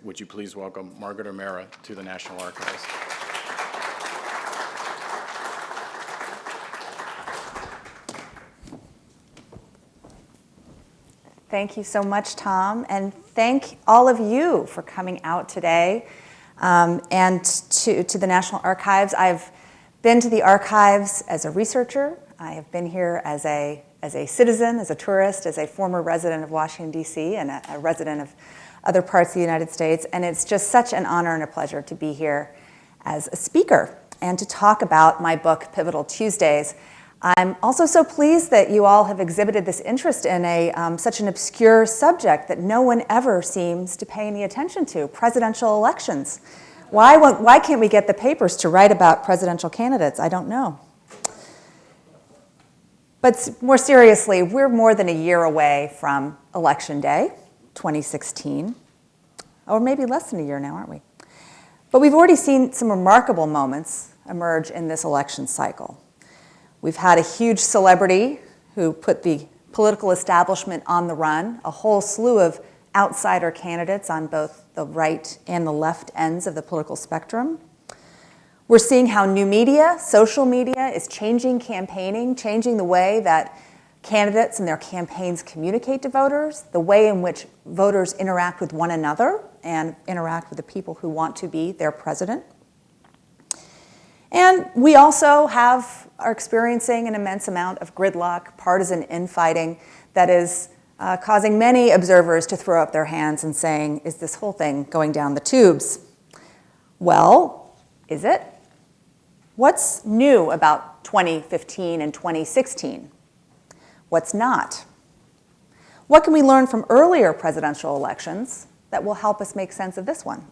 would you please welcome Margaret O'Mara to the National Archives. Thank you so much, Tom, and thank all of you for coming out today and to the National Archives. I've been to the archives as a researcher. I have been here as a citizen, as a tourist, as a former resident of Washington, D.C., and a resident of other parts of the United States, and it's just such an honor and a pleasure to be here as a speaker and to talk about my book, Pivotal Tuesdays. I'm also so pleased that you all have exhibited this interest in such an obscure subject that no one ever seems to pay any attention to, presidential elections. Why can't we get the papers to write about presidential candidates? I don't know. But more seriously, we're more than a year away from Election Day, 2016. Or maybe less than a year now, aren't we? But we've already seen some remarkable moments emerge in this election cycle. We've had a huge celebrity who put the political establishment on the run, a whole slew of outsider candidates on both the right and the left ends of the political spectrum. We're seeing how new media, social media, is changing campaigning, changing the way that candidates and their campaigns communicate to voters, the way in which voters interact with one another and interact with the people who want to be their president. And we also are experiencing an immense amount of gridlock, partisan infighting that is causing many observers to throw up their hands and saying, is this whole thing going down the tubes? Well, is it? What's new about 2015 and 2016? What's not? What can we learn from earlier presidential elections that will help us make sense of this one?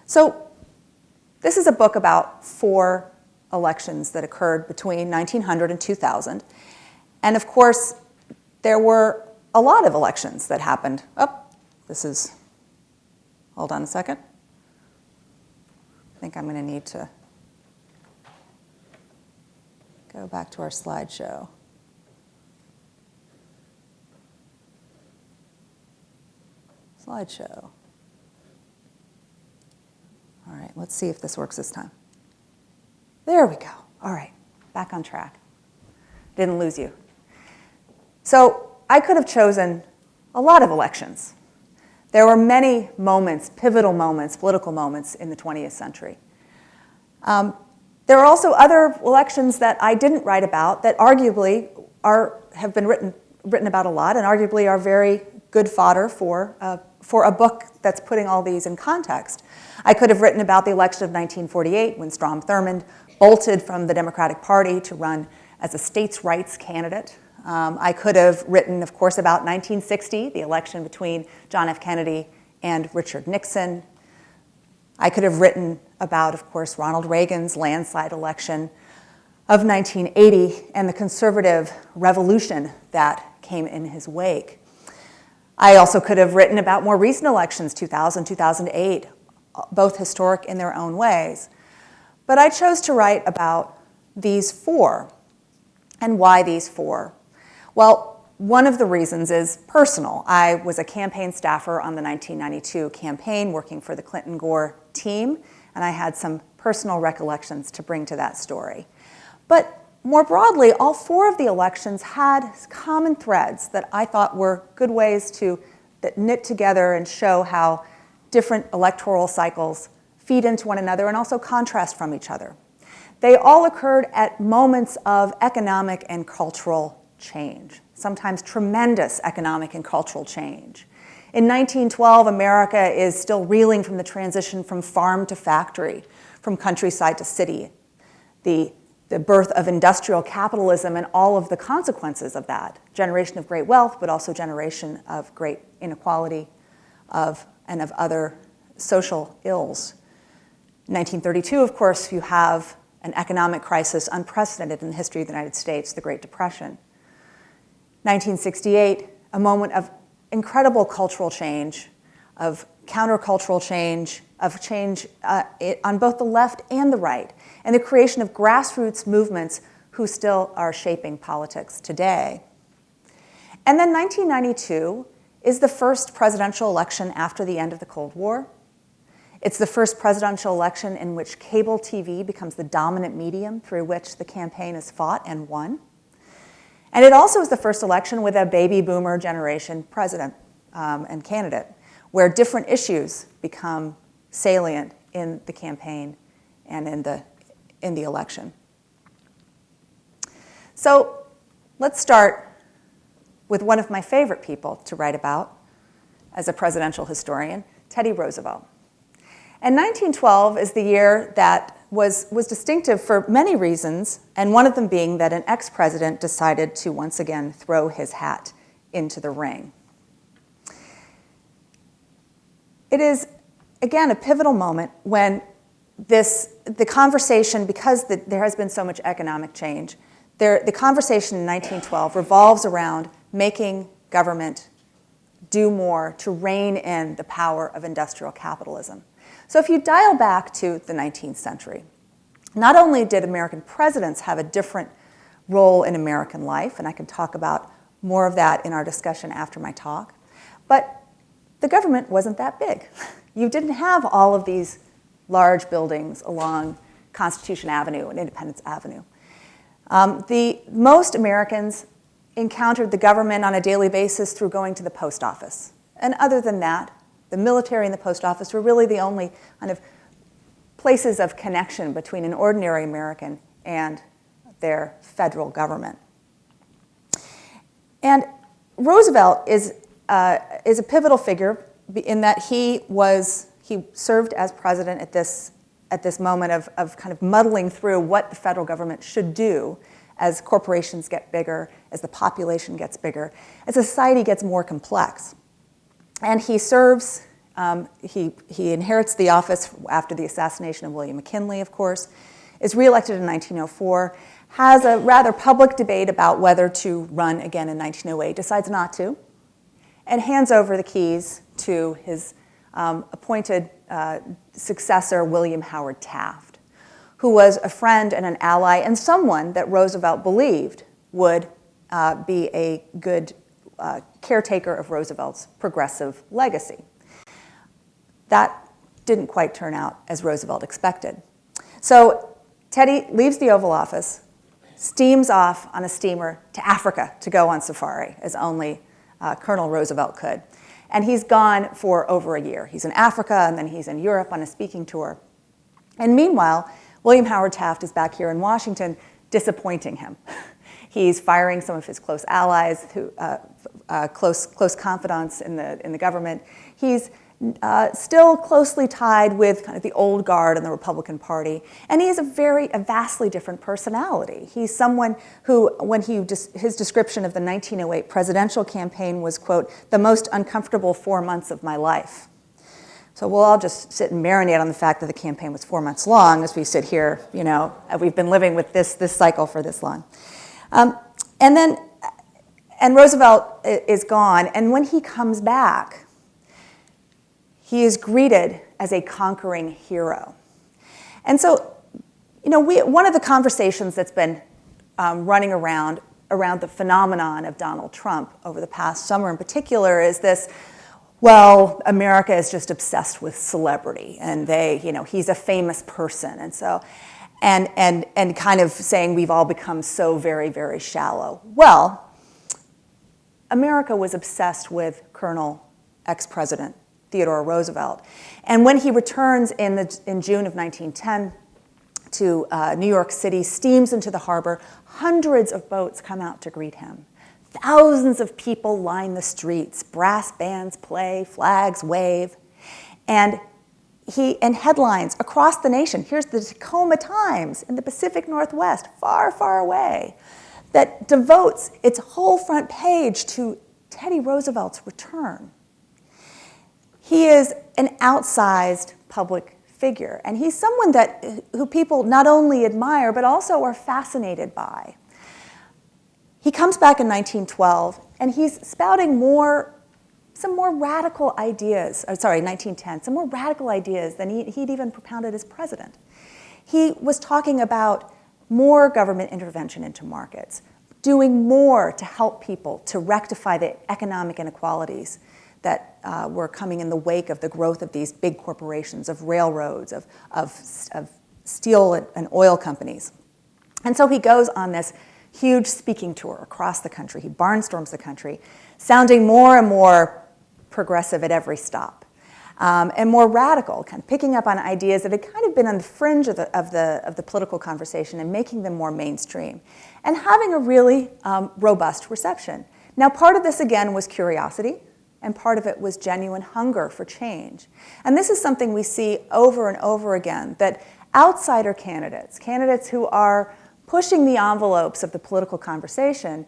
So, this is a book about 4 elections that occurred between 1900 and 2000. And of course, there were a lot of elections that happened. Hold on a second. I think I'm going to need to go back to our slideshow. Slideshow. All right, let's see if this works this time. There we go. All right, back on track. Didn't lose you. So I could have chosen a lot of elections. There were many moments, pivotal moments, political moments in the 20th century. There are also other elections that I didn't write about that arguably have been written about a lot and arguably are very good fodder for a book that's putting all these in context. I could have written about the election of 1948 when Strom Thurmond bolted from the Democratic Party to run as a states' rights candidate. I could have written, of course, about 1960, the election between John F. Kennedy and Richard Nixon. I could have written about, of course, Ronald Reagan's landslide election of 1980 and the conservative revolution that came in his wake. I also could have written about more recent elections, 2000, 2008, both historic in their own ways. But I chose to write about these 4. And why these 4? Well, one of the reasons is personal. I was a campaign staffer on the 1992 campaign working for the Clinton-Gore team, and I had some personal recollections to bring to that story. But more broadly, all 4 of the elections had common threads that I thought were good ways that knit together and show how different electoral cycles feed into one another and also contrast from each other. They all occurred at moments of economic and cultural change, sometimes tremendous economic and cultural change. In 1912, America is still reeling from the transition from farm to factory, from countryside to city, the birth of industrial capitalism and all of the consequences of that, generation of great wealth, but also generation of great inequality and of other social ills. In 1932, of course, you have an economic crisis unprecedented in the history of the United States, the Great Depression. 1968, a moment of incredible cultural change, of countercultural change, of change on both the left and the right, and the creation of grassroots movements who still are shaping politics today. And then 1992 is the first presidential election after the end of the Cold War. It's the first presidential election in which cable TV becomes the dominant medium through which the campaign is fought and won. And it also is the first election with a baby boomer generation president and candidate, where different issues become salient in the campaign and in the election. So let's start with one of my favorite people to write about as a presidential historian, Teddy Roosevelt. And 1912 is the year that was distinctive for many reasons, and one of them being that an ex-president decided to once again throw his hat into the ring. It is, again, a pivotal moment when the conversation, because there has been so much economic change, the conversation in 1912 revolves around making government do more to rein in the power of industrial capitalism. So if you dial back to the 19th century, not only did American presidents have a different role in American life, and I can talk about more of that in our discussion after my talk, but the government wasn't that big. You didn't have all of these large buildings along Constitution Avenue and Independence Avenue. Most Americans encountered the government on a daily basis through going to the post office. And other than that, the military and the post office were really the only kind of places of connection between an ordinary American and their federal government. And Roosevelt is a pivotal figure in that he served as president at this moment of kind of muddling through what the federal government should do as corporations get bigger, as the population gets bigger, as society gets more complex. And he serves, he inherits the office after the assassination of William McKinley, of course, is reelected in 1904, has a rather public debate about whether to run again in 1908, decides not to, and hands over the keys to his appointed successor, William Howard Taft, who was a friend and an ally and someone that Roosevelt believed would be a good caretaker of Roosevelt's progressive legacy. That didn't quite turn out as Roosevelt expected. So Teddy leaves the Oval Office, steams off on a steamer to Africa to go on safari, as only Colonel Roosevelt could. And he's gone for over a year. He's in Africa, and then he's in Europe on a speaking tour. And meanwhile, William Howard Taft is back here in Washington, disappointing him. He's firing some of his close allies, close confidants in the government. He's still closely tied with kind of the old guard in the Republican Party, and he has a vastly different personality. He's someone who, his description of the 1908 presidential campaign was, quote, "the most uncomfortable 4 months of my life." So we'll all just sit and marinate on the fact that the campaign was 4 months long as we sit here, we've been living with this cycle for this long. And Roosevelt is gone, and when he comes back, he is greeted as a conquering hero. And so, one of the conversations that's been running around the phenomenon of Donald Trump over the past summer in particular is this, well, America is just obsessed with celebrity, and he's a famous person, and so, and kind of saying we've all become so very, very shallow. Well, America was obsessed with ex-President Theodore Roosevelt. And when he returns in June of 1910 to New York City, steams into the harbor, hundreds of boats come out to greet him. Thousands of people line the streets, brass bands play, flags wave, and headlines across the nation. Here's the Tacoma Times in the Pacific Northwest, far, far away, that devotes its whole front page to Teddy Roosevelt's return. He is an outsized public figure, and he's someone who people not only admire, but also are fascinated by. He comes back in 1912, and he's spouting some more radical ideas, 1910, some more radical ideas than he'd even propounded as president. He was talking about more government intervention into markets, doing more to help people to rectify the economic inequalities that were coming in the wake of the growth of these big corporations, of railroads, of steel and oil companies. And so he goes on this huge speaking tour across the country. He barnstorms the country, sounding more and more progressive at every stop, and more radical, kind of picking up on ideas that had kind of been on the fringe of the political conversation and making them more mainstream, and having a really robust reception. Now, part of this, again, was curiosity, and part of it was genuine hunger for change. And this is something we see over and over again, that outsider candidates, candidates who are pushing the envelopes of the political conversation,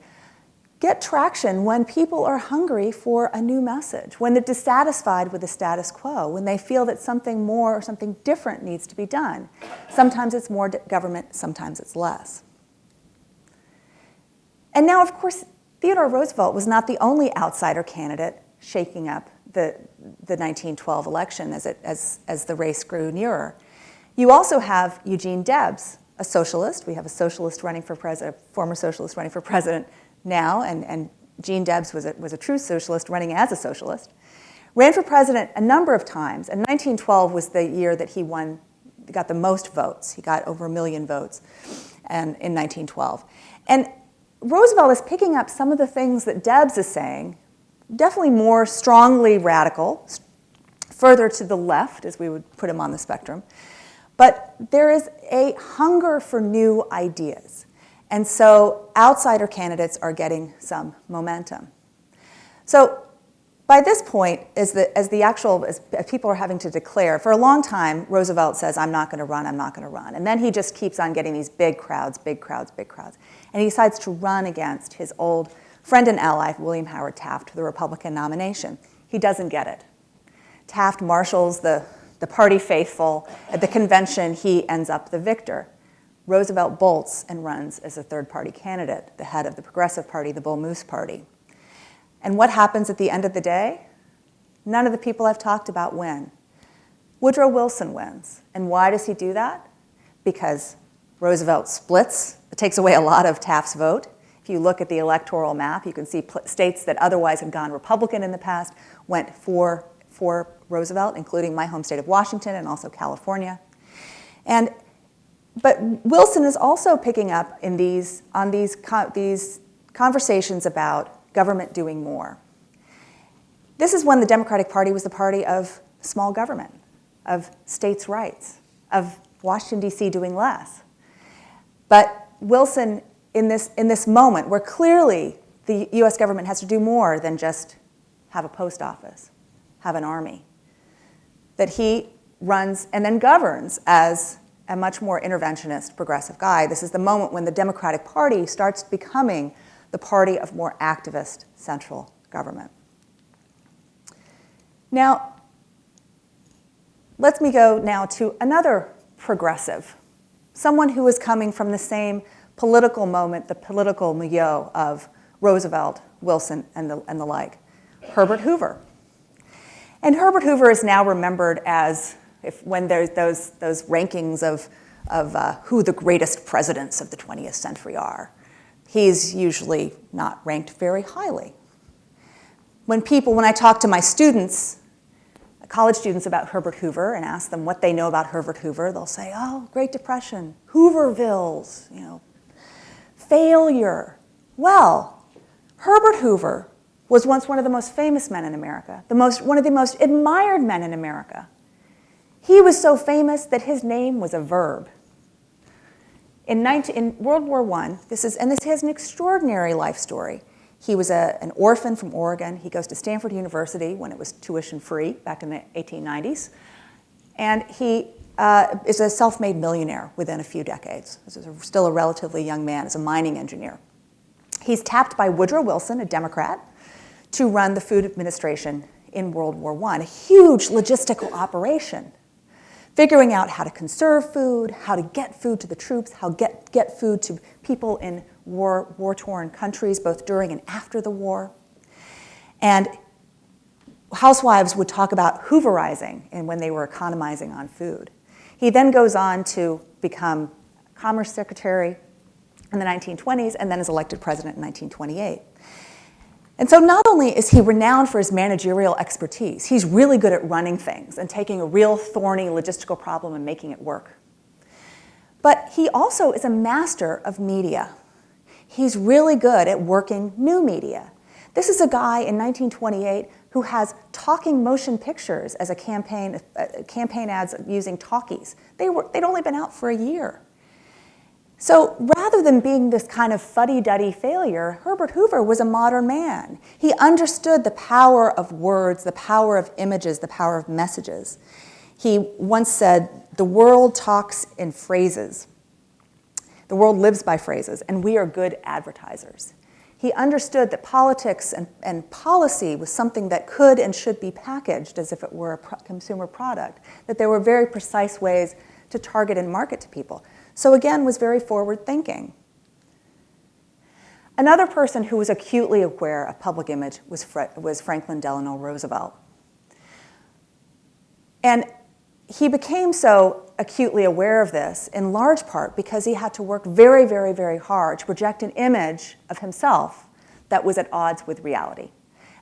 get traction when people are hungry for a new message, when they're dissatisfied with the status quo, when they feel that something more or something different needs to be done. Sometimes it's more government, sometimes it's less. And now, of course, Theodore Roosevelt was not the only outsider candidate shaking up the 1912 election as the race grew nearer. You also have Eugene Debs, a socialist. We have a socialist running for president, a former socialist running for president now, and Gene Debs was a true socialist running as a socialist. Ran for president a number of times, and 1912 was the year that he got the most votes. He got over 1 million votes in 1912. And Roosevelt is picking up some of the things that Debs is saying, definitely more strongly radical, further to the left, as we would put him on the spectrum. But there is a hunger for new ideas. And so outsider candidates are getting some momentum. So by this point, as people are having to declare, for a long time, Roosevelt says, I'm not going to run, I'm not going to run. And then he just keeps on getting these big crowds, big crowds, big crowds. And he decides to run against his old friend and ally, William Howard Taft, for the Republican nomination. He doesn't get it. Taft marshals the party faithful. At the convention, he ends up the victor. Roosevelt bolts and runs as a third-party candidate, the head of the Progressive Party, the Bull Moose Party. And what happens at the end of the day? None of the people I've talked about win. Woodrow Wilson wins. And why does he do that? Because Roosevelt splits. It takes away a lot of Taft's vote. If you look at the electoral map, you can see states that otherwise had gone Republican in the past went for Roosevelt, including my home state of Washington and also California. But Wilson is also picking up on these conversations about government doing more. This is when the Democratic Party was the party of small government, of states' rights, of Washington, D.C. doing less. But Wilson, in this moment where clearly the U.S. government has to do more than just have a post office, have an army, that he runs and then governs as a much more interventionist, progressive guy. This is the moment when the Democratic Party starts becoming the party of more activist central government. Now, let me go now to another progressive, someone who is coming from the same political moment, the political milieu of Roosevelt, Wilson, and the like, Herbert Hoover. And Herbert Hoover is now remembered as, when there's those rankings of who the greatest presidents of the 20th century are, he's usually not ranked very highly. When I talk to my students, college students, about Herbert Hoover and ask them what they know about Herbert Hoover, they'll say, oh, Great Depression, Hoovervilles, failure. Well, Herbert Hoover was once one of the most famous men in America, one of the most admired men in America. He was so famous that his name was a verb. In World War I, this has an extraordinary life story. He was an orphan from Oregon. He goes to Stanford University when it was tuition-free back in the 1890s. And he is a self-made millionaire within a few decades. This is still a relatively young man as a mining engineer. He's tapped by Woodrow Wilson, a Democrat, to run the Food Administration in World War I, a huge logistical operation, figuring out how to conserve food, how to get food to the troops, how to get food to people in war-torn countries, both during and after the war. And housewives would talk about Hooverizing and when they were economizing on food. He then goes on to become Commerce Secretary, in the 1920s, and then is elected president in 1928. And so not only is he renowned for his managerial expertise, he's really good at running things and taking a real thorny logistical problem and making it work. But he also is a master of media. He's really good at working new media. This is a guy in 1928 who has talking motion pictures as a campaign ads using talkies. They'd only been out for a year. So rather than being this kind of fuddy-duddy failure, Herbert Hoover was a modern man. He understood the power of words, the power of images, the power of messages. He once said, "The world talks in phrases. The world lives by phrases, and we are good advertisers." He understood that politics and policy was something that could and should be packaged as if it were a consumer product, that there were very precise ways to target and market to people. So again, was very forward-thinking. Another person who was acutely aware of public image was Franklin Delano Roosevelt. And he became so acutely aware of this in large part because he had to work very, very, very hard to project an image of himself that was at odds with reality.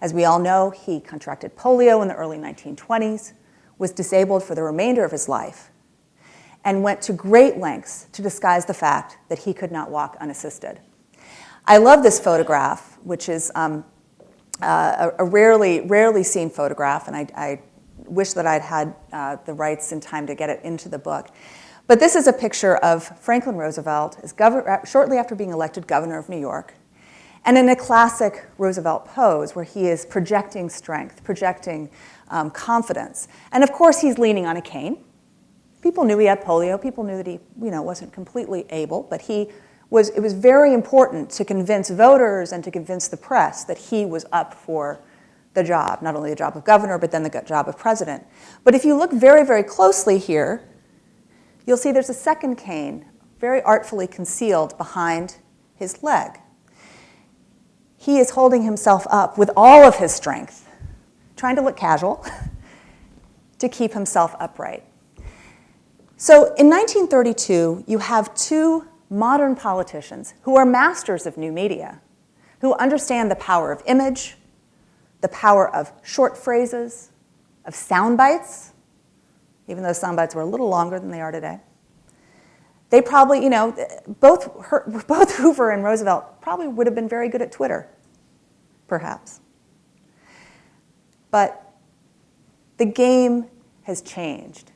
As we all know, he contracted polio in the early 1920s, was disabled for the remainder of his life, and went to great lengths to disguise the fact that he could not walk unassisted. I love this photograph, which is a rarely seen photograph, and I wish that I'd had the rights in time to get it into the book. But this is a picture of Franklin Roosevelt as shortly after being elected governor of New York, and in a classic Roosevelt pose where he is projecting strength, projecting confidence. And of course, he's leaning on a cane. People knew he had polio. People knew that he wasn't completely able, but it was very important to convince voters and to convince the press that he was up for the job, not only the job of governor, but then the job of president. But if you look very, very closely here, you'll see there's a second cane very artfully concealed behind his leg. He is holding himself up with all of his strength, trying to look casual, to keep himself upright. So in 1932, you have two modern politicians who are masters of new media, who understand the power of image, the power of short phrases, of sound bites, even though sound bites were a little longer than they are today. They probably, both Hoover and Roosevelt probably would have been very good at Twitter, perhaps. But the game has changed.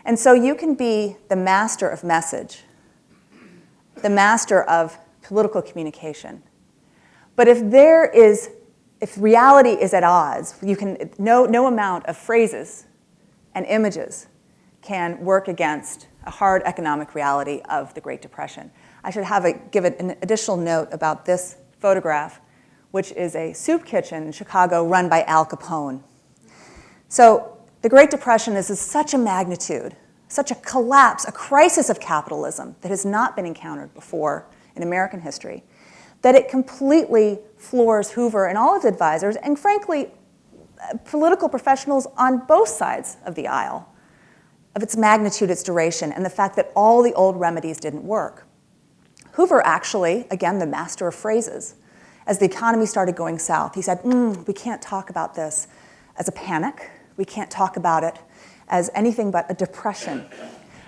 And so you can be the master of message, the master of political communication. But if reality is at odds, no amount of phrases and images can work against a hard economic reality of the Great Depression. I should give it an additional note about this photograph, which is a soup kitchen in Chicago run by Al Capone. So the Great Depression is of such a magnitude, such a collapse, a crisis of capitalism that has not been encountered before in American history, that it completely floors Hoover and all of his advisors, and frankly, political professionals on both sides of the aisle, of its magnitude, its duration, and the fact that all the old remedies didn't work. Hoover actually, again, the master of phrases, as the economy started going south, he said, we can't talk about this as a panic. We can't talk about it as anything but a depression.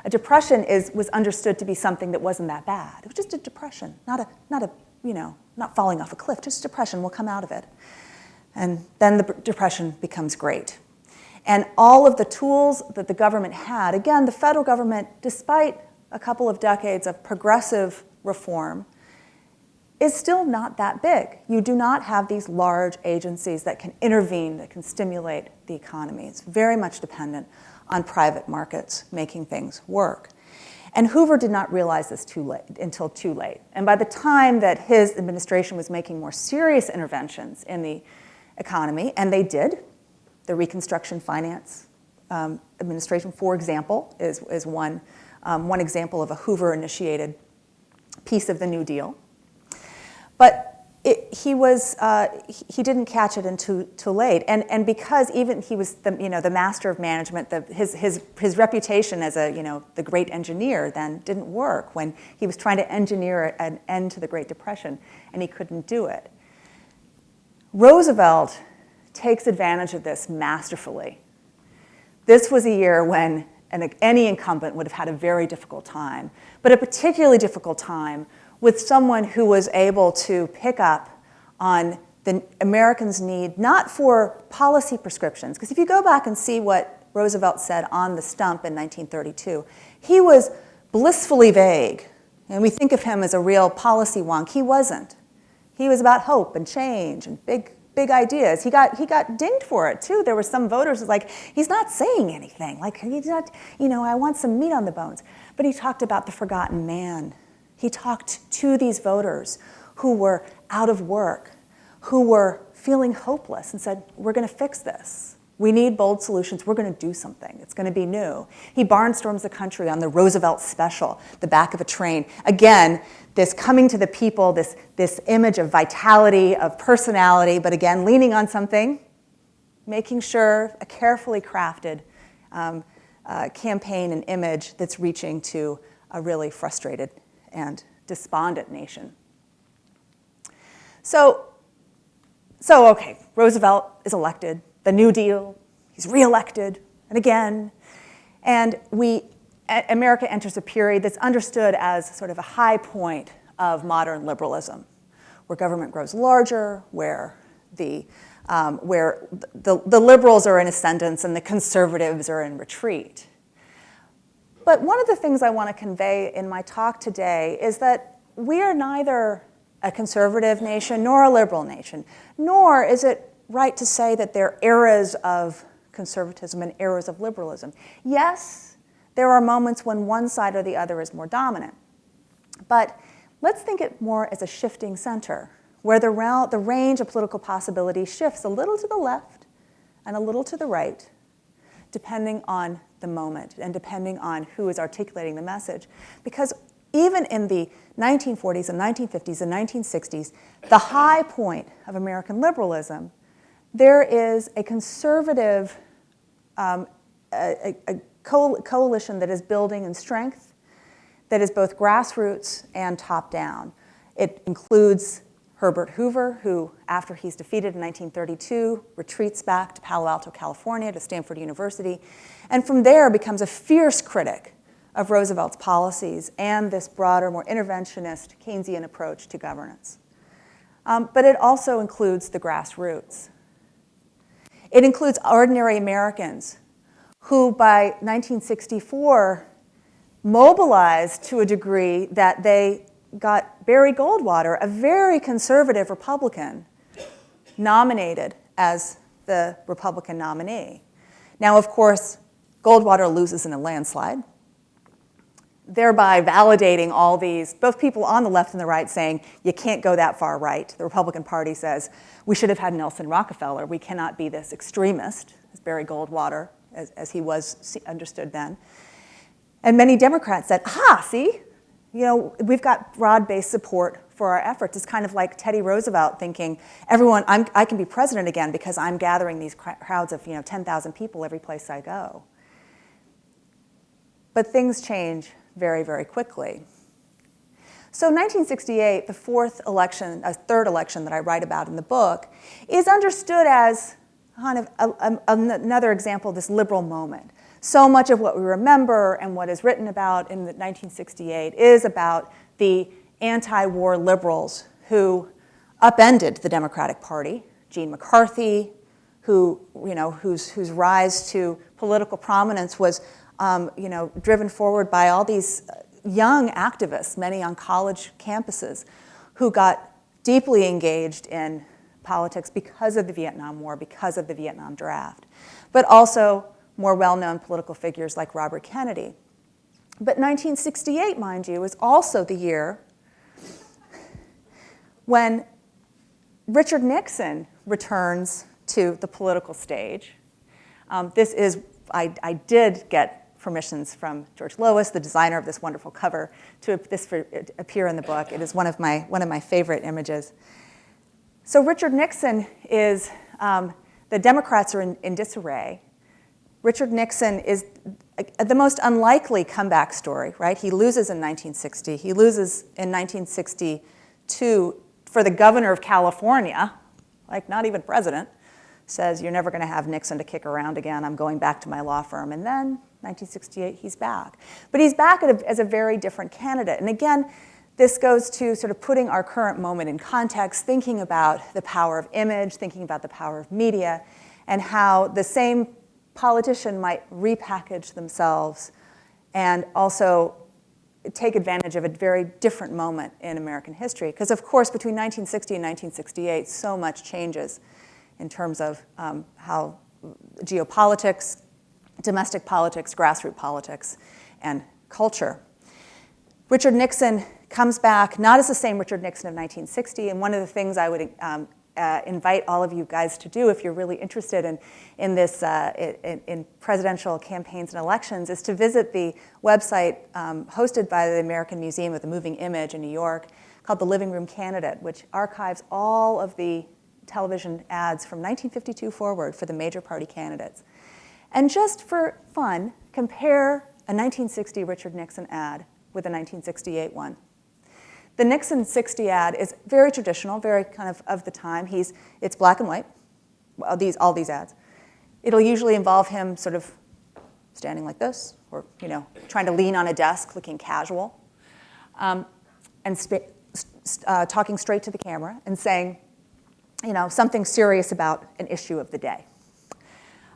A depression was understood to be something that wasn't that bad. It was just a depression, not falling off a cliff, just a depression. We'll come out of it. And then the depression becomes great. And all of the tools that the government had, again, the federal government, despite a couple of decades of progressive reform, is still not that big. You do not have these large agencies that can intervene, that can stimulate the economy. It's very much dependent on private markets making things work. And Hoover did not realize this until too late. And by the time that his administration was making more serious interventions in the economy, and they did, the Reconstruction Finance Administration, for example, is one example of a Hoover-initiated piece of the New Deal. But he didn't catch it until too late, and because even he was the master of management, his reputation as the great engineer then didn't work when he was trying to engineer an end to the Great Depression, and he couldn't do it. Roosevelt takes advantage of this masterfully. This was a year when any incumbent would have had a very difficult time, but a particularly difficult time with someone who was able to pick up on the Americans' need, not for policy prescriptions, because if you go back and see what Roosevelt said on the stump in 1932, he was blissfully vague, and we think of him as a real policy wonk. He wasn't. He was about hope and change and big ideas. He got dinged for it, too. There were some voters who was like, he's not saying anything. Like, he's not, I want some meat on the bones. But he talked about the forgotten man. He talked to these voters who were out of work, who were feeling hopeless, and said, we're going to fix this. We need bold solutions. We're going to do something. It's going to be new. He barnstorms the country on the Roosevelt Special, the back of a train. Again, this coming to the people, this image of vitality, of personality, but again, leaning on something, making sure a carefully crafted campaign and image that's reaching to a really frustrated and despondent nation. So okay, Roosevelt is elected, the New Deal, he's reelected, and again, and America enters a period that's understood as sort of a high point of modern liberalism, where government grows larger, where the liberals are in ascendance and the conservatives are in retreat. But one of the things I want to convey in my talk today is that we are neither a conservative nation nor a liberal nation, nor is it right to say that there are eras of conservatism and eras of liberalism. Yes, there are moments when one side or the other is more dominant, but let's think it more as a shifting center, where the range of political possibility shifts a little to the left and a little to the right, depending on the moment and depending on who is articulating the message. Because even in the 1940s and 1950s and 1960s, the high point of American liberalism, there is a conservative coalition that is building in strength, that is both grassroots and top-down. It includes Herbert Hoover, who, after he's defeated in 1932, retreats back to Palo Alto, California, to Stanford University, and from there becomes a fierce critic of Roosevelt's policies and this broader, more interventionist Keynesian approach to governance. But it also includes the grassroots. It includes ordinary Americans who, by 1964, mobilized to a degree that they got Barry Goldwater, a very conservative Republican, nominated as the Republican nominee. Now, of course, Goldwater loses in a landslide, thereby validating all these, both people on the left and the right saying, you can't go that far right. The Republican Party says, we should have had Nelson Rockefeller. We cannot be this extremist, as Barry Goldwater, as he was understood then. And many Democrats said, see, we've got broad-based support for our efforts. It's kind of like Teddy Roosevelt thinking, everyone, I can be president again because I'm gathering these crowds of 10,000 people every place I go. But things change very, very quickly. So 1968, the third election that I write about in the book, is understood as kind of another example of this liberal moment. So much of what we remember and what is written about in 1968 is about the anti-war liberals who upended the Democratic Party. Gene McCarthy, whose rise to political prominence was driven forward by all these young activists, many on college campuses, who got deeply engaged in politics because of the Vietnam War, because of the Vietnam draft, but also more well-known political figures like Robert Kennedy. But 1968, mind you, is also the year when Richard Nixon returns to the political stage. I did get permissions from George Lois, the designer of this wonderful cover, to appear in the book. It is one of my favorite images. So Richard Nixon is, the Democrats are in disarray. Richard Nixon is the most unlikely comeback story, right? He loses in 1960. He loses in 1962 for the governor of California, like not even president, says, you're never going to have Nixon to kick around again. I'm going back to my law firm. And then 1968, he's back. But he's back as a very different candidate. And again, this goes to sort of putting our current moment in context, thinking about the power of image, thinking about the power of media, and how the same politician might repackage themselves and also take advantage of a very different moment in American history. Because of course, between 1960 and 1968, so much changes in terms of how geopolitics, domestic politics, grassroots politics, and culture. Richard Nixon comes back, not as the same Richard Nixon of 1960, and one of the things I would invite all of you guys to do if you're really interested in this, in presidential campaigns and elections, is to visit the website hosted by the American Museum of the Moving Image in New York called The Living Room Candidate, which archives all of the television ads from 1952 forward for the major party candidates. And just for fun, compare a 1960 Richard Nixon ad with a 1968 one. The Nixon 60 ad is very traditional, very kind of the time. It's black and white, all these ads. It'll usually involve him sort of standing like this, or trying to lean on a desk, looking casual, and talking straight to the camera and saying, something serious about an issue of the day.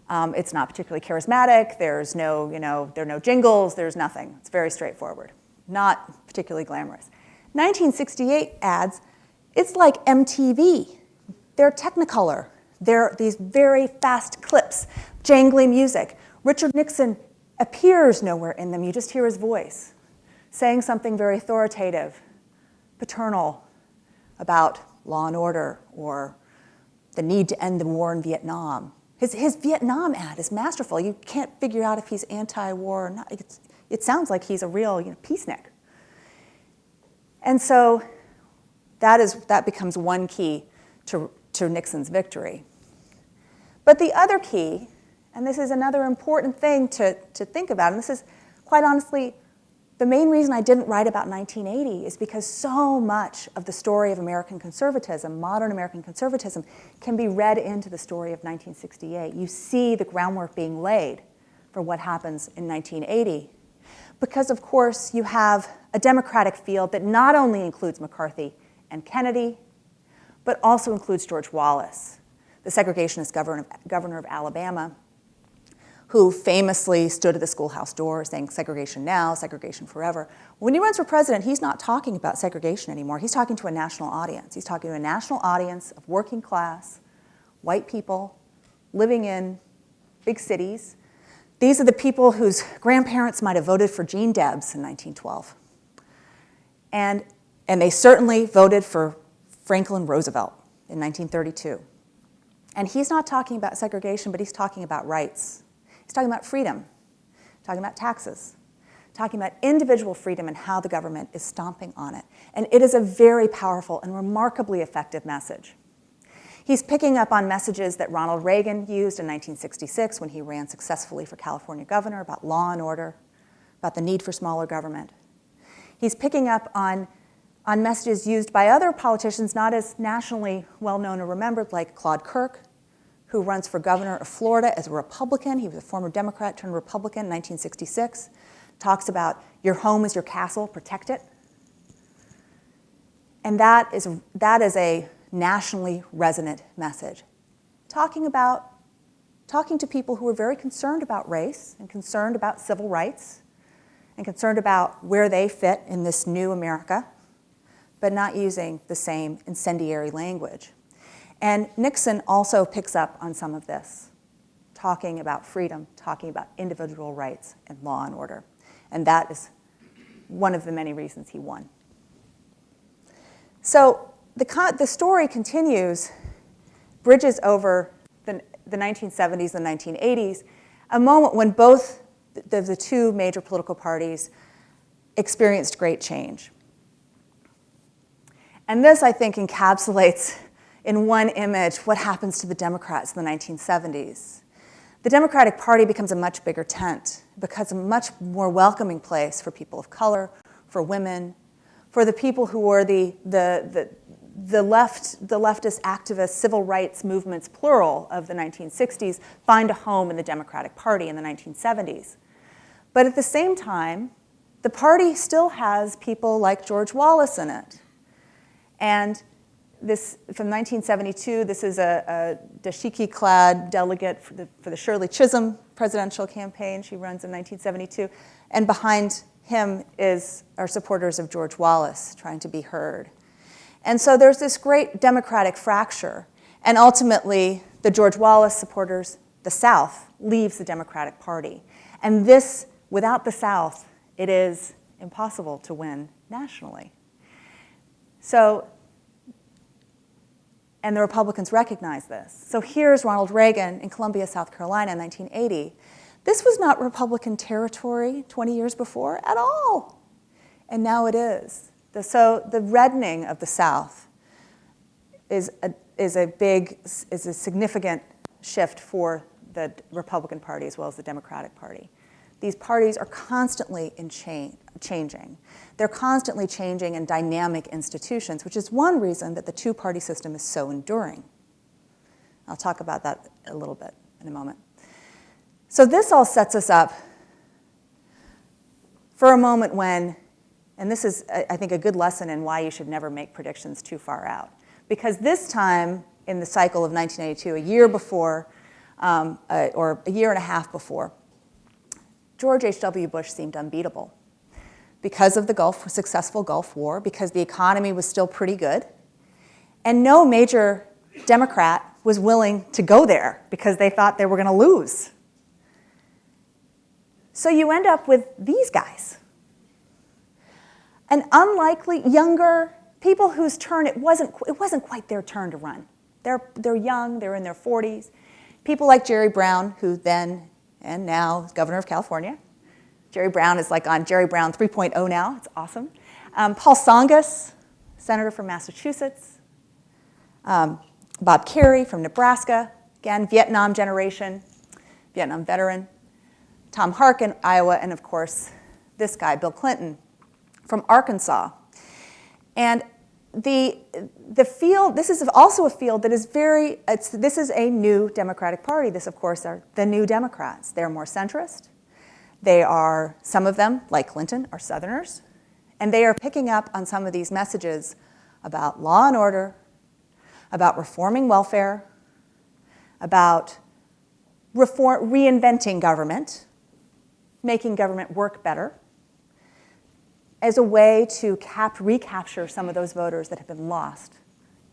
It's not particularly charismatic. There's there are no jingles. There's nothing. It's very straightforward, not particularly glamorous. 1968 ads, it's like MTV. They're Technicolor. They're these very fast clips, jangly music. Richard Nixon appears nowhere in them. You just hear his voice saying something very authoritative, paternal, about law and order or the need to end the war in Vietnam. His Vietnam ad is masterful. You can't figure out if he's anti-war or not. It sounds like he's a real peacenik. And so that becomes one key to Nixon's victory. But the other key, and this is another important thing to think about, and this is quite honestly the main reason I didn't write about 1980 is because so much of the story of American conservatism, modern American conservatism, can be read into the story of 1968. You see the groundwork being laid for what happens in 1980. Because, of course, you have a Democratic field that not only includes McCarthy and Kennedy, but also includes George Wallace, the segregationist governor of Alabama, who famously stood at the schoolhouse door saying segregation now, segregation forever. When he runs for president, he's not talking about segregation anymore. He's talking to a national audience. He's talking to a national audience of working class, white people living in big cities. These are the people whose grandparents might have voted for Gene Debs in 1912. And they certainly voted for Franklin Roosevelt in 1932. And he's not talking about segregation, but he's talking about rights. He's talking about freedom, talking about taxes, talking about individual freedom and how the government is stomping on it. And it is a very powerful and remarkably effective message. He's picking up on messages that Ronald Reagan used in 1966 when he ran successfully for California governor about law and order, about the need for smaller government. He's picking up on messages used by other politicians not as nationally well-known or remembered, like Claude Kirk, who runs for governor of Florida as a Republican. He was a former Democrat turned Republican in 1966. Talks about your home is your castle, protect it. And that is a nationally resonant message. Talking to people who are very concerned about race and concerned about civil rights and concerned about where they fit in this new America, but not using the same incendiary language. And Nixon also picks up on some of this, talking about freedom, talking about individual rights and law and order. And that is one of the many reasons he won. So the story continues, bridges over the 1970s and 1980s, a moment when both the two major political parties experienced great change. And this, I think, encapsulates in one image what happens to the Democrats in the 1970s. The Democratic Party becomes a much bigger tent, becomes a much more welcoming place for people of color, for women, for the people who were the leftist activist civil rights movements, plural, of the 1960s, find a home in the Democratic Party in the 1970s. But at the same time, the party still has people like George Wallace in it. And this, from 1972, this is a dashiki-clad delegate for the Shirley Chisholm presidential campaign. She runs in 1972. And behind him are supporters of George Wallace trying to be heard. And so there's this great democratic fracture. And ultimately, the George Wallace supporters, the South, leaves the Democratic Party. And this, without the South, it is impossible to win nationally. So, and the Republicans recognize this. So here's Ronald Reagan in Columbia, South Carolina in 1980. This was not Republican territory 20 years before at all. And now it is. So the reddening of the South is a significant shift for the Republican Party as well as the Democratic Party. These parties are constantly changing. They're constantly changing in dynamic institutions, which is one reason that the two-party system is so enduring. I'll talk about that a little bit in a moment. So this all sets us up for a moment when, and this is, I think, a good lesson in why you should never make predictions too far out. Because this time in the cycle of 1982, a year before, or a year and a half before, George H.W. Bush seemed unbeatable because of the successful Gulf War, because the economy was still pretty good, and no major Democrat was willing to go there because they thought they were going to lose. So you end up with these guys. An unlikely, younger, people whose turn it wasn't quite their turn to run. They're young, they're in their 40s. People like Jerry Brown, who then and now is governor of California. Jerry Brown is like on Jerry Brown 3.0 now. It's awesome. Paul Tsongas, senator from Massachusetts. Bob Kerrey from Nebraska. Again, Vietnam generation, Vietnam veteran. Tom Harkin, Iowa, and of course, this guy, Bill Clinton, from Arkansas. And the field, this is also a field that is this is a new Democratic Party. This, of course, are the new Democrats. They're more centrist. They are, some of them, like Clinton, are Southerners. And they are picking up on some of these messages about law and order, about reforming welfare, about reinventing government, making government work better, as a way to recapture some of those voters that have been lost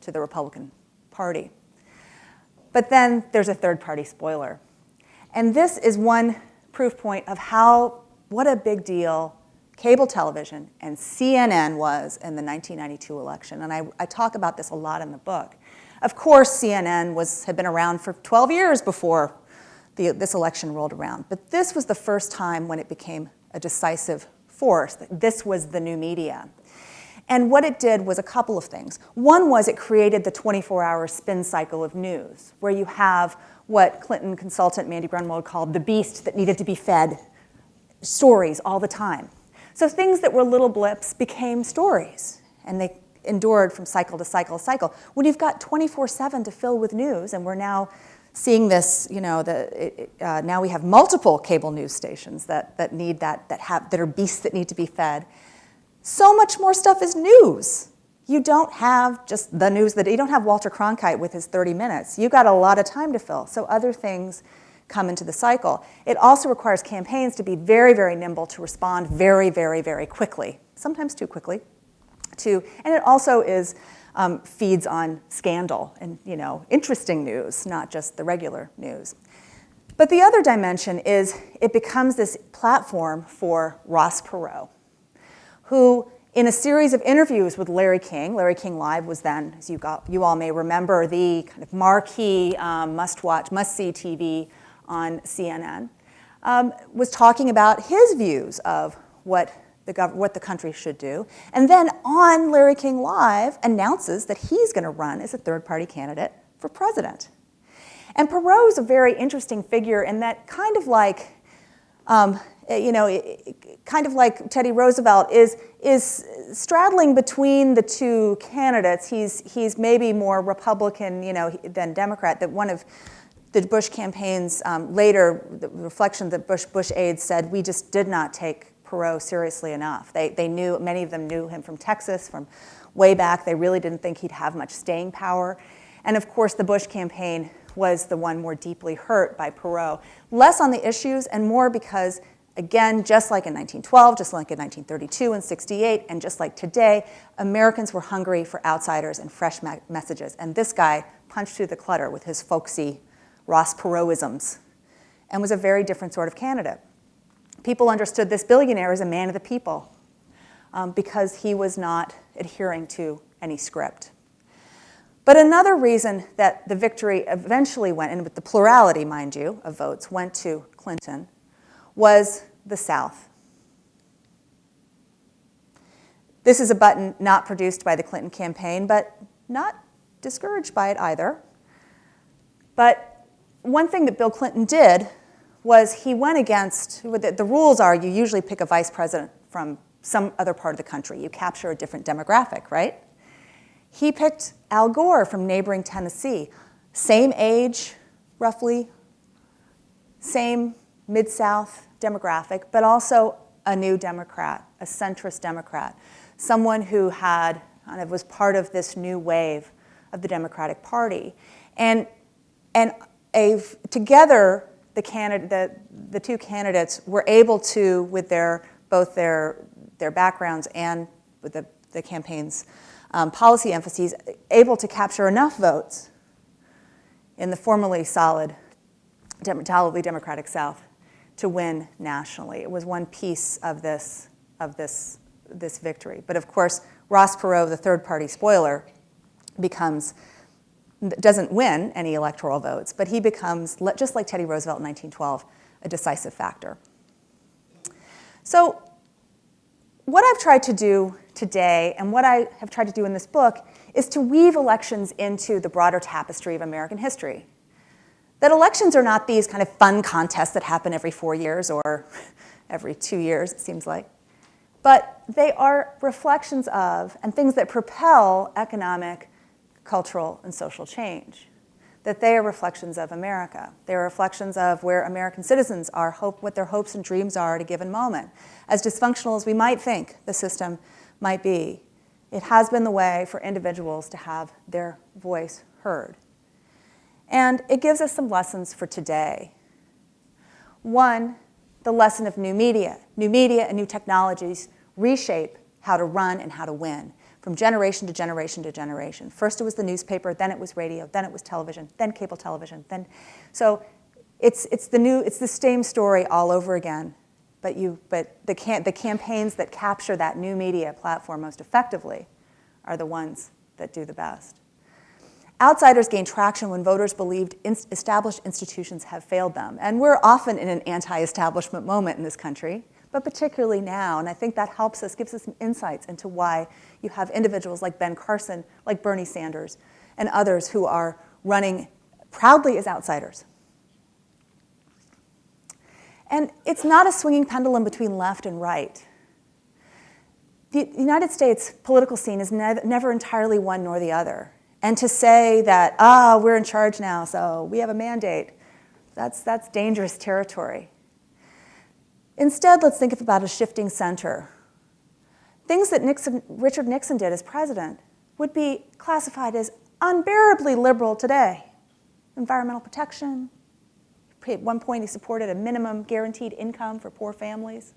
to the Republican Party. But then there's a third-party spoiler. And this is one proof point of what a big deal cable television and CNN was in the 1992 election. And I talk about this a lot in the book. Of course, CNN had been around for 12 years before this election rolled around. But this was the first time when it became a decisive force. This was the new media. And what it did was a couple of things. One was it created the 24-hour spin cycle of news, where you have what Clinton consultant Mandy Grunwald called the beast that needed to be fed stories all the time. So things that were little blips became stories, and they endured from cycle to cycle to cycle. When you've got 24/7 to fill with news, and we're now seeing this, now we have multiple cable news stations that are beasts that need to be fed. So much more stuff is news. You don't have just the news you don't have Walter Cronkite with his 30 minutes. You got a lot of time to fill. So other things come into the cycle. It also requires campaigns to be very, very nimble, to respond very, very, very quickly, sometimes too quickly. And it also feeds on scandal and interesting news, not just the regular news. But the other dimension is it becomes this platform for Ross Perot, who, in a series of interviews with Larry King Live was then, as you all may remember, the kind of marquee must-watch, must-see TV on CNN, was talking about his views of what what the country should do, and then on Larry King Live announces that he's going to run as a third-party candidate for president. And Perot is a very interesting figure in that kind of like, kind of like Teddy Roosevelt is straddling between the two candidates. He's maybe more Republican, than Democrat. That one of the Bush campaign's later the reflection that Bush aides said, we just did not take Perot seriously enough. They knew, many of them knew him from Texas, from way back. They really didn't think he'd have much staying power. And of course, the Bush campaign was the one more deeply hurt by Perot. Less on the issues and more because, again, just like in 1912, just like in 1932 and 68, and just like today, Americans were hungry for outsiders and fresh messages. And this guy punched through the clutter with his folksy Ross Perot-isms and was a very different sort of candidate. People understood this billionaire as a man of the people because he was not adhering to any script. But another reason that the victory eventually went, and with the plurality, mind you, of votes, went to Clinton, was the South. This is a button not produced by the Clinton campaign, but not discouraged by it either. But one thing that Bill Clinton did was he went against, the rules are you usually pick a vice president from some other part of the country. You capture a different demographic, right? He picked Al Gore from neighboring Tennessee. Same age, roughly, same Mid-South demographic, but also a new Democrat, a centrist Democrat, someone who was part of this new wave of the Democratic Party. And together, the two candidates were able to, with both their backgrounds and with the campaign's policy emphases, able to capture enough votes in the formerly solid, solidly Democratic South to win nationally. It was one piece of this victory. But of course, Ross Perot, the third-party spoiler, doesn't win any electoral votes, but he becomes, just like Teddy Roosevelt in 1912, a decisive factor. So what I've tried to do today, and what I have tried to do in this book, is to weave elections into the broader tapestry of American history. That elections are not these kind of fun contests that happen every 4 years or every 2 years, it seems like, but they are reflections of and things that propel economic, cultural, and social change. That they are reflections of America. They are reflections of where American citizens are, what their hopes and dreams are at a given moment. As dysfunctional as we might think the system might be, it has been the way for individuals to have their voice heard. And it gives us some lessons for today. One, the lesson of new media. New media and new technologies reshape how to run and how to win from generation to generation to generation. First it was the newspaper, then it was radio, then it was television, then cable television. So it's the same story all over again. But the campaigns that capture that new media platform most effectively are the ones that do the best. Outsiders gain traction when voters believed established institutions have failed them. And we're often in an anti-establishment moment in this country, but particularly now. And I think that helps us, gives us some insights into why you have individuals like Ben Carson, like Bernie Sanders, and others who are running proudly as outsiders. And it's not a swinging pendulum between left and right. The United States political scene is never entirely one nor the other. And to say that, we're in charge now, so we have a mandate, that's dangerous territory. Instead, let's think about a shifting center. Things that Richard Nixon did as president would be classified as unbearably liberal today. Environmental protection. At one point, he supported a minimum guaranteed income for poor families.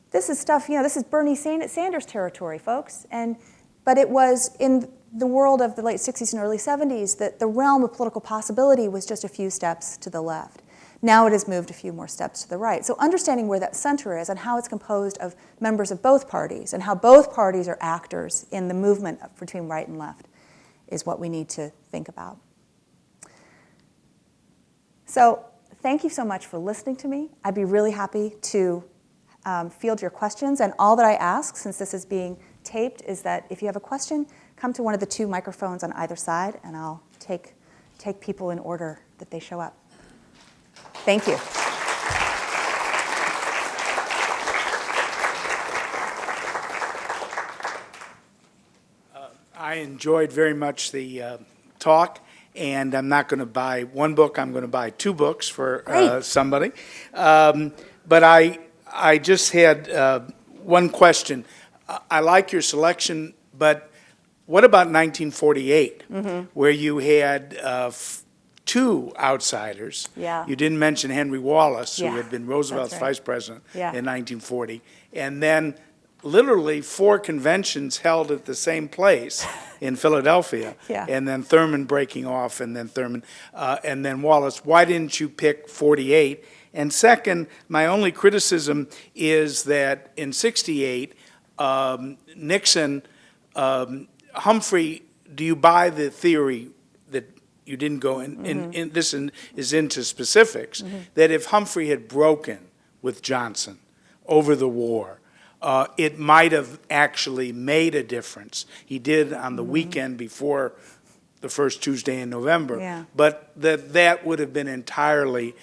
This is stuff, this is Bernie Sanders territory, folks. But it was in the world of the late 60s and early 70s that the realm of political possibility was just a few steps to the left. Now it has moved a few more steps to the right. So understanding where that center is and how it's composed of members of both parties and how both parties are actors in the movement between right and left is what we need to think about. So thank you so much for listening to me. I'd be really happy to field your questions. And all that I ask, since this is being taped, is that if you have a question, come to one of the 2 microphones on either side, and I'll take people in order that they show up. Thank you. I enjoyed very much the talk, and I'm not going to buy 1 book. I'm going to buy 2 books for somebody. But I just had one question. I like your selection, but what about 1948, where you had 2 outsiders? Yeah. You didn't mention Henry Wallace, who Yeah, had been Roosevelt's that's right. vice president Yeah. in 1940, and then literally 4 conventions held at the same place in Philadelphia, Yeah. and then Thurman breaking off, and then Wallace. Why didn't you pick 48? And second, my only criticism is that in 68, Nixon, Humphrey, do you buy the theory that you didn't go in, this is into specifics, that if Humphrey had broken with Johnson over the war, it might have actually made a difference. He did on the weekend before the first Tuesday in November, Yeah. but that would have been entirely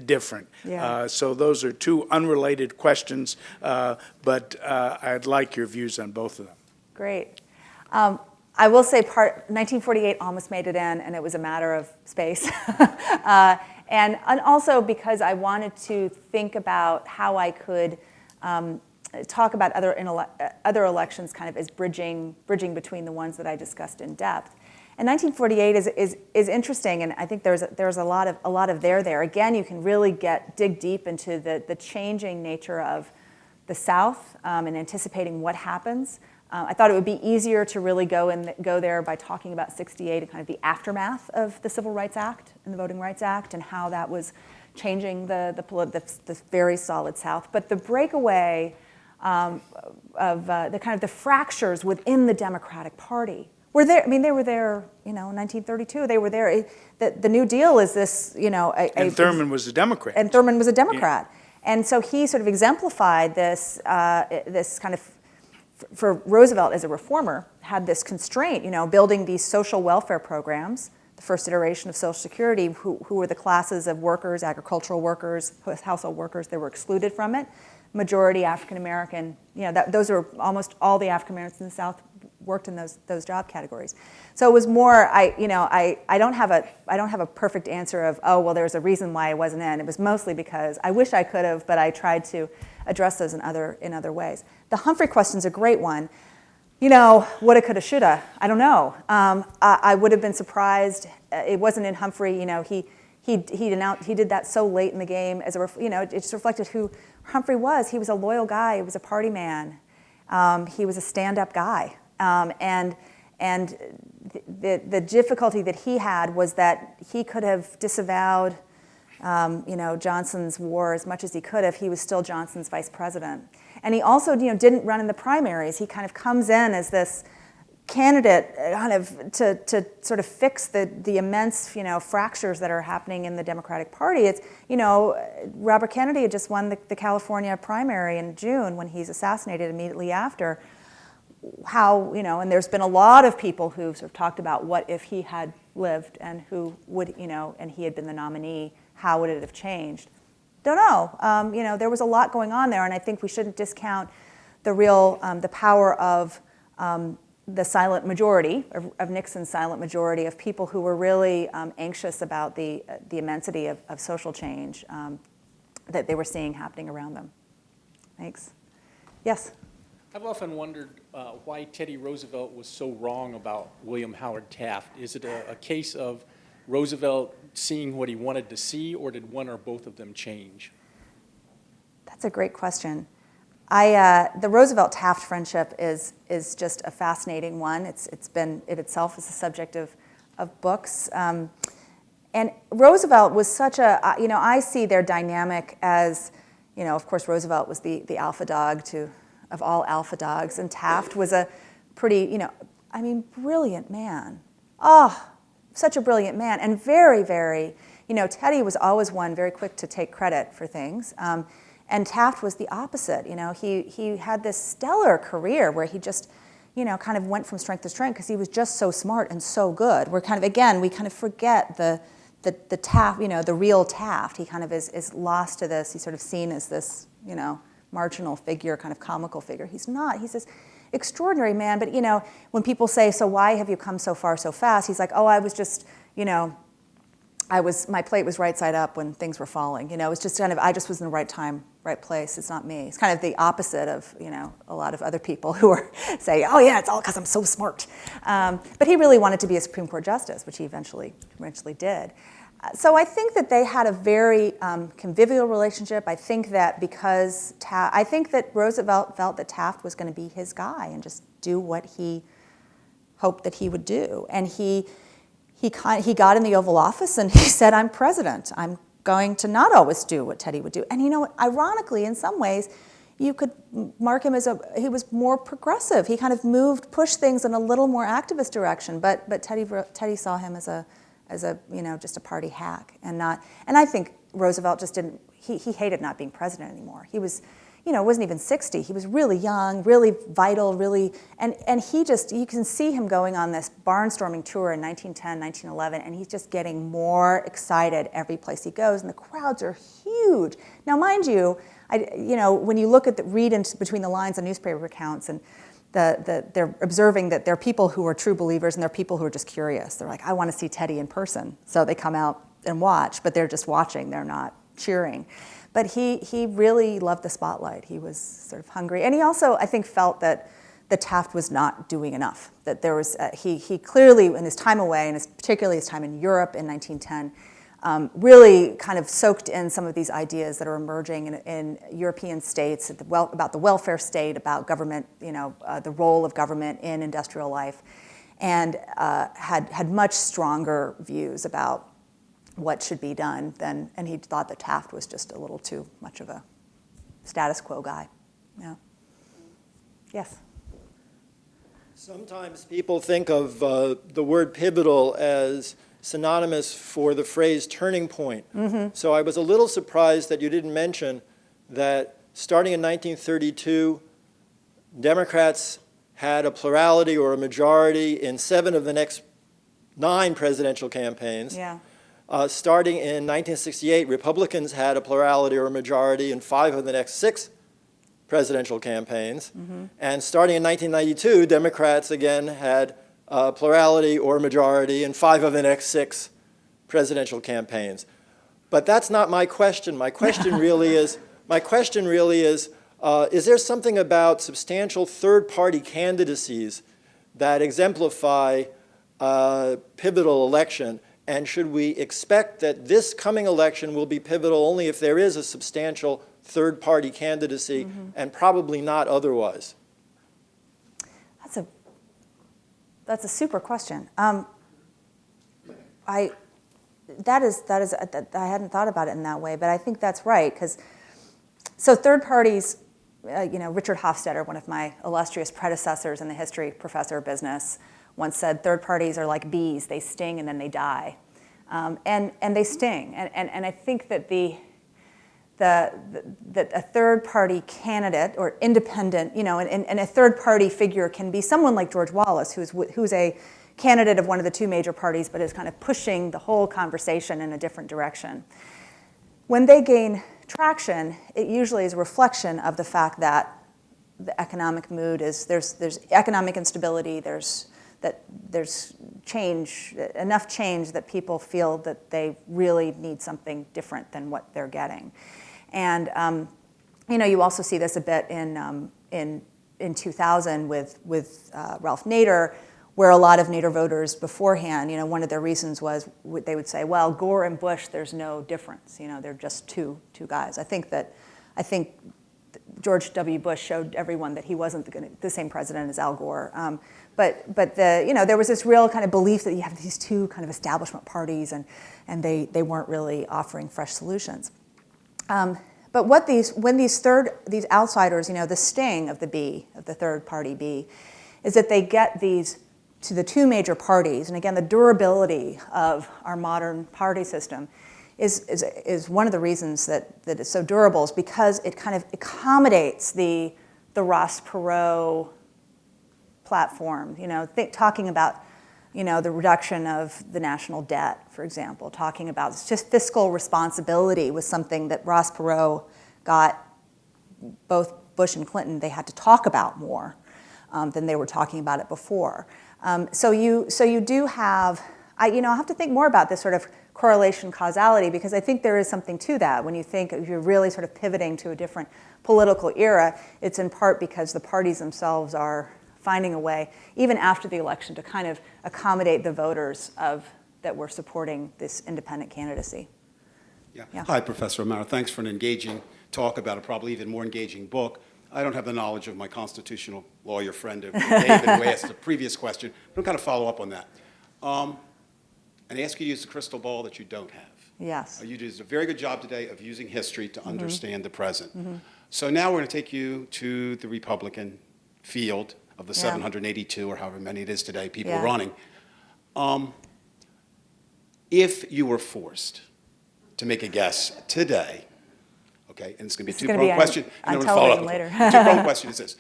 different. Yeah. So those are 2 unrelated questions, but I'd like your views on both of them. Great. I will say 1948 almost made it in, and it was a matter of space. And also because I wanted to think about how I could talk about other elections kind of as bridging between the ones that I discussed in depth. And 1948 is interesting, and I think there's a lot of there. Again, you can really dig deep into the changing nature of the South and anticipating what happens. I thought it would be easier to really go there by talking about 68 and kind of the aftermath of the Civil Rights Act and the Voting Rights Act and how that was changing the very solid South. But the breakaway of the kind of the fractures within the Democratic Party were there. I mean, they were there, in 1932. They were there. The New Deal is this, And Thurman was a Democrat. And Thurman was a Democrat. Yeah. And so he sort of exemplified this kind of, for Roosevelt as a reformer, had this constraint, building these social welfare programs, the first iteration of Social Security, who were the classes of workers, agricultural workers, household workers that were excluded from it. Majority African American, those are almost all the African Americans in the South worked in those job categories. So it was more, I don't have a perfect answer of, oh, well, there's a reason why I wasn't in. It was mostly because I wish I could have, but I tried to address those in other ways. The Humphrey question's a great one. Woulda, coulda, shoulda. I don't know. I would have been surprised. It wasn't in Humphrey. He did that so late in the game as it just reflected who Humphrey was. He was a loyal guy. He was a party man. He was a stand-up guy. And the difficulty that he had was that he could have disavowed, Johnson's war as much as he could have. He was still Johnson's vice president. And he also, didn't run in the primaries. He kind of comes in as this candidate kind of to sort of fix the immense, fractures that are happening in the Democratic Party. It's, Robert Kennedy had just won the California primary in June when he's assassinated immediately after. How, and there's been a lot of people who've sort of talked about what if he had lived and who would, and he had been the nominee, how would it have changed? Don't know. There was a lot going on there, and I think we shouldn't discount the power of the silent majority, of Nixon's silent majority, of people who were really anxious about the immensity of social change that they were seeing happening around them. Thanks. Yes? I've often wondered why Teddy Roosevelt was so wrong about William Howard Taft. Is it a case of Roosevelt seeing what he wanted to see, or did one or both of them change? That's a great question. The Roosevelt-Taft friendship is just a fascinating one. It itself is a subject of books. And Roosevelt was such I see their dynamic as, of course, Roosevelt was the alpha dog of all alpha dogs, and Taft was a pretty, brilliant man. Oh, such a brilliant man, and very, very, Teddy was always one very quick to take credit for things. And Taft was the opposite. He had this stellar career where he just, kind of went from strength to strength because he was just so smart and so good. We're kind of, again, we kind of forget the Taft, the real Taft. He kind of is lost to this. He's sort of seen as this, marginal figure, kind of comical figure. He's not. He's this extraordinary man. But, when people say, so why have you come so far so fast? He's like, oh, I was just, my plate was right side up when things were falling. It was just kind of, I just was in the right time, right place. It's not me. It's kind of the opposite of, a lot of other people who are say, oh yeah, it's all because I'm so smart. But he really wanted to be a Supreme Court justice, which he eventually did. So I think that they had a very convivial relationship. I think that I think that Roosevelt felt that Taft was going to be his guy and just do what he hoped that he would do. And he got in the Oval Office and he said, I'm president. I'm going to not always do what Teddy would do. And ironically, in some ways, you could mark him as he was more progressive. He kind of pushed things in a little more activist direction. But Teddy saw him as a just a party hack and I think Roosevelt just didn't, he hated not being president anymore. He was, wasn't even 60. He was really young, really vital, really, and he just, you can see him going on this barnstorming tour in 1910, 1911, and he's just getting more excited every place he goes, and the crowds are huge. Now, mind you, when you look at read into between the lines of newspaper accounts, and they're observing that there are people who are true believers and there are people who are just curious. They're like, I want to see Teddy in person. So they come out and watch, but they're just watching. They're not cheering. But he really loved the spotlight. He was sort of hungry. And he also, I think, felt that the Taft was not doing enough. That there was, he clearly, in his time away, and particularly his time in Europe in 1910, really kind of soaked in some of these ideas that are emerging in European states about the welfare state, about government, the role of government in industrial life, and had much stronger views about what should be done and he thought that Taft was just a little too much of a status quo guy. Yeah. Yes. Sometimes people think of the word pivotal as synonymous for the phrase turning point. Mm-hmm. So I was a little surprised that you didn't mention that starting in 1932, Democrats had a plurality or a majority in 7 of the next 9 presidential campaigns. Yeah. Starting in 1968, Republicans had a plurality or a majority in 5 of the next 6 presidential campaigns. Mm-hmm. And starting in 1992, Democrats again had plurality or majority in 5 of the next 6 presidential campaigns. But that's not my question. My question really is, is there something about substantial third-party candidacies that exemplify pivotal election? And should we expect that this coming election will be pivotal only if there is a substantial third-party candidacy, mm-hmm. and probably not otherwise? That's a super question. I hadn't thought about it in that way, but I think that's right so third parties. Richard Hofstadter, one of my illustrious predecessors in the history, professor of business, once said, third parties are like bees, they sting and then they die. And they sting. And I think that that a third party candidate or independent, and a third party figure can be someone like George Wallace, who's a candidate of one of the 2 major parties, but is kind of pushing the whole conversation in a different direction. When they gain traction, it usually is a reflection of the fact that the economic mood is, there's economic instability, there's change, enough change that people feel that they really need something different than what they're getting. And you also see this a bit in 2000 with Ralph Nader, where a lot of Nader voters beforehand, one of their reasons was they would say, well, Gore and Bush, there's no difference. They're just two guys. I think George W. Bush showed everyone that he wasn't the same president as Al Gore. But there was this real kind of belief that you have these 2 kind of establishment parties, and they weren't really offering fresh solutions. But when these outsiders, the sting of the bee, of the third party bee, is that they get these to the 2 major parties, and again, the durability of our modern party system is one of the reasons that it's so durable, is because it kind of accommodates the Ross Perot platform. Talking about the reduction of the national debt, for example, talking about just fiscal responsibility was something that Ross Perot got both Bush and Clinton. They had to talk about more than they were talking about it before. So you do have, I have to think more about this sort of correlation causality, because I think there is something to that. When you think if you're really sort of pivoting to a different political era, it's in part because the parties themselves are finding a way, even after the election, to kind of accommodate the voters that were supporting this independent candidacy. Yeah. Hi, Professor O'Mara. Thanks for an engaging talk about a probably even more engaging book. I don't have the knowledge of my constitutional lawyer friend of David, who asked the previous question, but I'm going to follow up on that. And ask you to use the crystal ball that you don't have. Yes. You did a very good job today of using history to understand the present. So now we're going to take you to the Republican field of the 782, or however many it is today, people running. If you were forced to make a guess today, okay, and it's going to be a two-pronged question. On television later. The two-pronged question is this.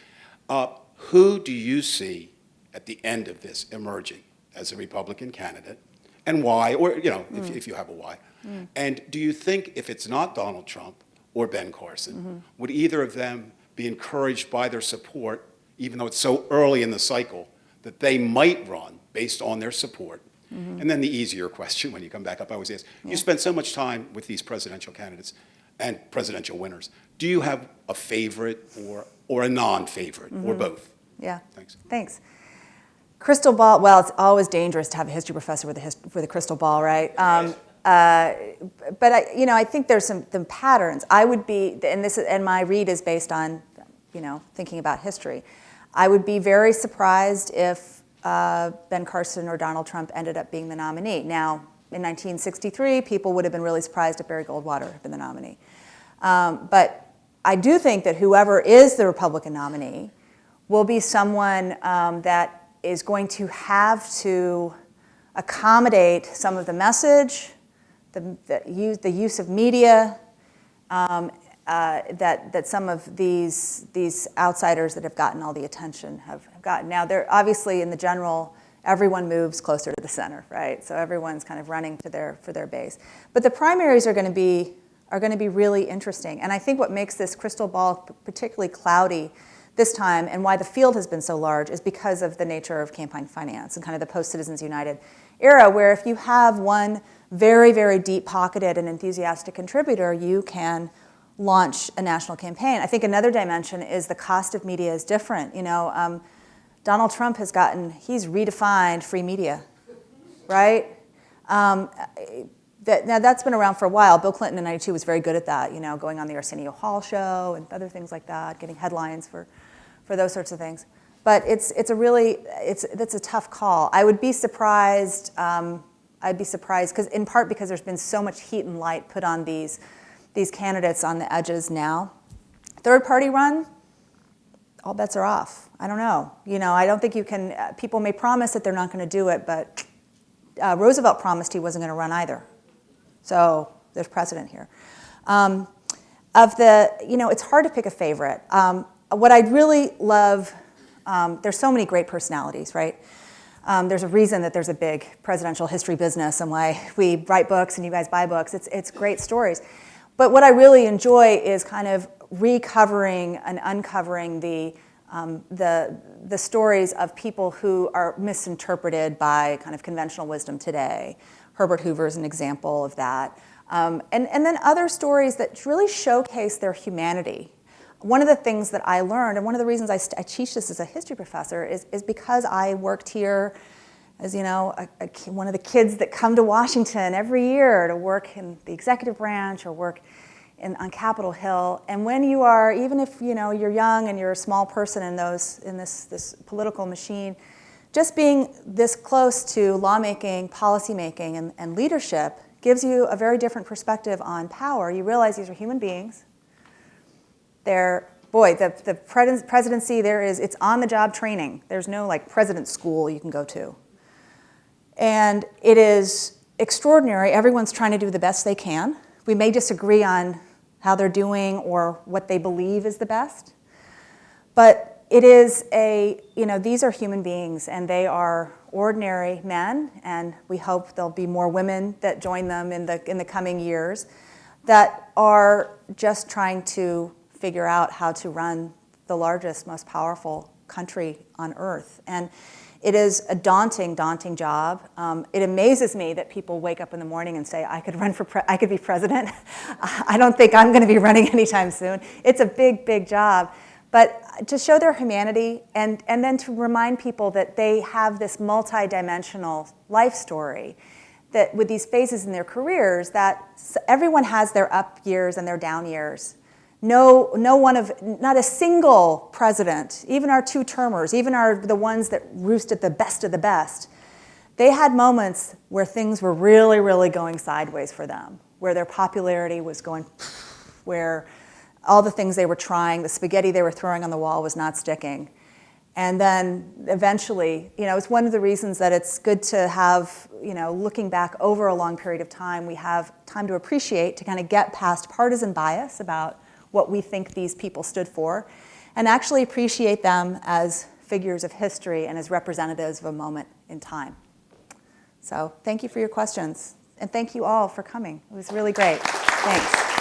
Who do you see at the end of this emerging as a Republican candidate, and why? Or, if you have a why. And do you think if it's not Donald Trump or Ben Carson, would either of them be encouraged by their support, even though it's so early in the cycle, that they might run based on their support? And then the easier question, when you come back up, I always ask, you spend so much time with these presidential candidates and presidential winners. Do you have a favorite or a non-favorite, or both? Yeah. Thanks. Crystal ball, well, it's always dangerous to have a history professor with a crystal ball, right? But I think there's some patterns. I would be, and my read is based on, thinking about history. I would be very surprised if Ben Carson or Donald Trump ended up being the nominee. Now, in 1963, people would have been really surprised if Barry Goldwater had been the nominee. But I do think that whoever is the Republican nominee will be someone that is going to have to accommodate some of the message, the use of media, that some of these outsiders that have gotten all the attention have gotten. Now, they're obviously, in the general, everyone moves closer to the center, right? So everyone's kind of running for their base. But the primaries are going to be really interesting. And I think what makes this crystal ball particularly cloudy this time, and why the field has been so large, is because of the nature of campaign finance and kind of the post-Citizens United era, where if you have one very, very deep-pocketed and enthusiastic contributor, you can launch a national campaign. I think another dimension is the cost of media is different. Donald Trump he's redefined free media, right? That's been around for a while. Bill Clinton in '92 was very good at that, going on the Arsenio Hall show and other things like that, getting headlines for those sorts of things. But it's a tough call. I would be surprised. I'd be surprised in part because there's been so much heat and light put on these candidates on the edges now. Third party run, all bets are off. I don't know. I don't think you can. People may promise that they're not going to do it, but Roosevelt promised he wasn't going to run either. So there's precedent here. It's hard to pick a favorite. What I'd really love, there's so many great personalities, right? There's a reason that there's a big presidential history business and why we write books and you guys buy books. It's great stories. But what I really enjoy is kind of recovering and uncovering the stories of people who are misinterpreted by kind of conventional wisdom today. Herbert Hoover is an example of that. And then other stories that really showcase their humanity. One of the things that I learned, and one of the reasons I teach this as a history professor, is because I worked here as one of the kids that come to Washington every year to work in the executive branch or work on Capitol Hill. And when you are, even if you're young and you're a small person in this political machine, just being this close to lawmaking, policymaking, and leadership gives you a very different perspective on power. You realize these are human beings. The presidency, it's on-the-job training. There's no president school you can go to. And it is extraordinary. Everyone's trying to do the best they can. We may disagree on how they're doing or what they believe is the best. But it is these are human beings, and they are ordinary men, and we hope there'll be more women that join them in the coming years that are just trying to figure out how to run the largest, most powerful country on earth. And it is a daunting, daunting job. It amazes me that people wake up in the morning and say, I could be president. I don't think I'm going to be running anytime soon. It's a big, big job. But to show their humanity and then to remind people that they have this multi-dimensional life story, that with these phases in their careers, that everyone has their up years and their down years. Not a single president, even our two-termers, even the ones that roosted the best of the best, they had moments where things were really, really going sideways for them, where their popularity was going, where all the things they were trying, the spaghetti they were throwing on the wall was not sticking. And then eventually, it's one of the reasons that it's good to have, looking back over a long period of time, we have time to appreciate, to kind of get past partisan bias about what we think these people stood for, and actually appreciate them as figures of history and as representatives of a moment in time. So thank you for your questions, and thank you all for coming. It was really great. Thanks.